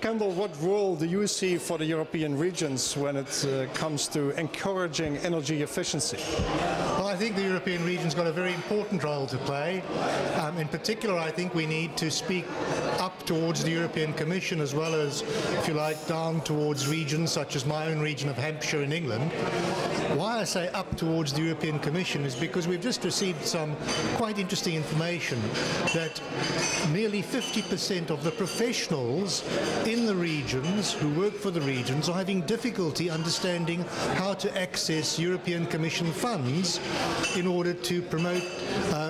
Councillor Kendal, what role do you see for the European regions when it comes to encouraging energy efficiency? Well, I think the European region's got a very important role to play. In particular, I think we need to speak up towards the European Commission as well as, if you like, down towards regions such as my own region of Hampshire in England. Why I say up towards the European Commission is because we've just received some quite interesting information that nearly 50% of the professionals in the regions who work for the regions are having difficulty understanding how to access European Commission funds in order to promote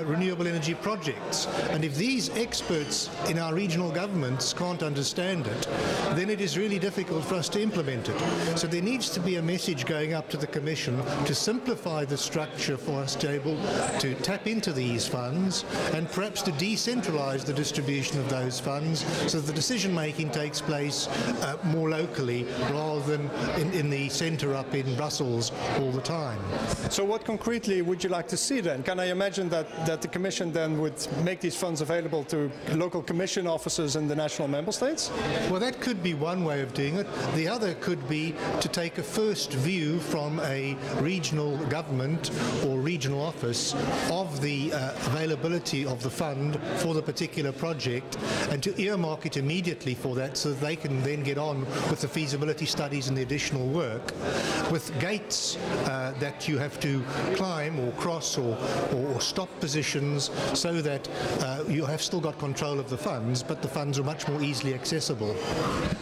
renewable energy projects. And if these experts in our regional governments can't understand it, then it is really difficult for us to implement it. So there needs to be a message going up to the Commission to simplify the structure for us to be able to tap into these funds and perhaps to decentralize the distribution of those funds so that the decision making takes place more locally rather than in the centre up in Brussels all the time. So what concretely would you like to see then? Can I imagine that the Commission then would make these funds available to local Commission officers in the national member states? Well, that could be one way of doing it. The other could be to take a first view from a regional government or regional office of the availability of the fund for the particular project and to earmark it immediately for that so that they can then get on with the feasibility studies and the additional work with gates that you have to climb or cross or stop positions so that you have still got control of the funds, but the funds are much more easily accessible.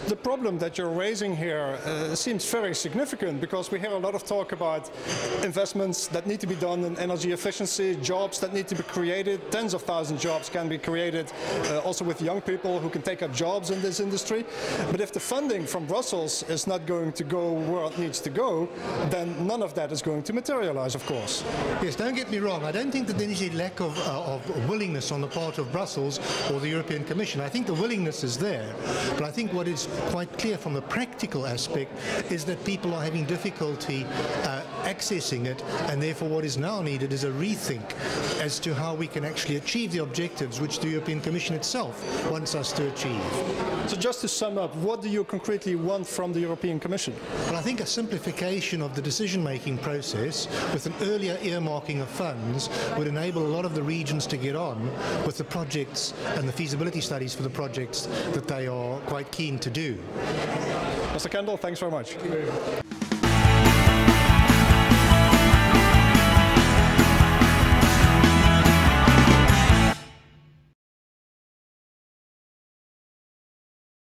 The problem that you're raising here seems very significant because we hear a lot of talk about investments that need to be done in energy efficiency, jobs that need to be created, tens of thousands of jobs can be created also with young people who can take up jobs in this industry. But if the funding from Brussels is not going to go where it needs to go, then none of that is going to materialize, of course. Yes, don't get me wrong. I don't think that there is a lack of willingness on the part of Brussels or the European Commission. I think the willingness is there. But I think what is quite clear from the practical aspect is that people are having difficulty accessing it, and therefore what is now needed is a rethink as to how we can actually achieve the objectives which the European Commission itself wants us to achieve. So just to sum up, what do you concretely want from the European Commission? Well, I think a simplification of the decision-making process with an earlier earmarking of funds would enable a lot of the regions to get on with the projects and the feasibility studies for the projects that they are quite keen to do. Mr. Kendal, thanks very much. Thank you very much.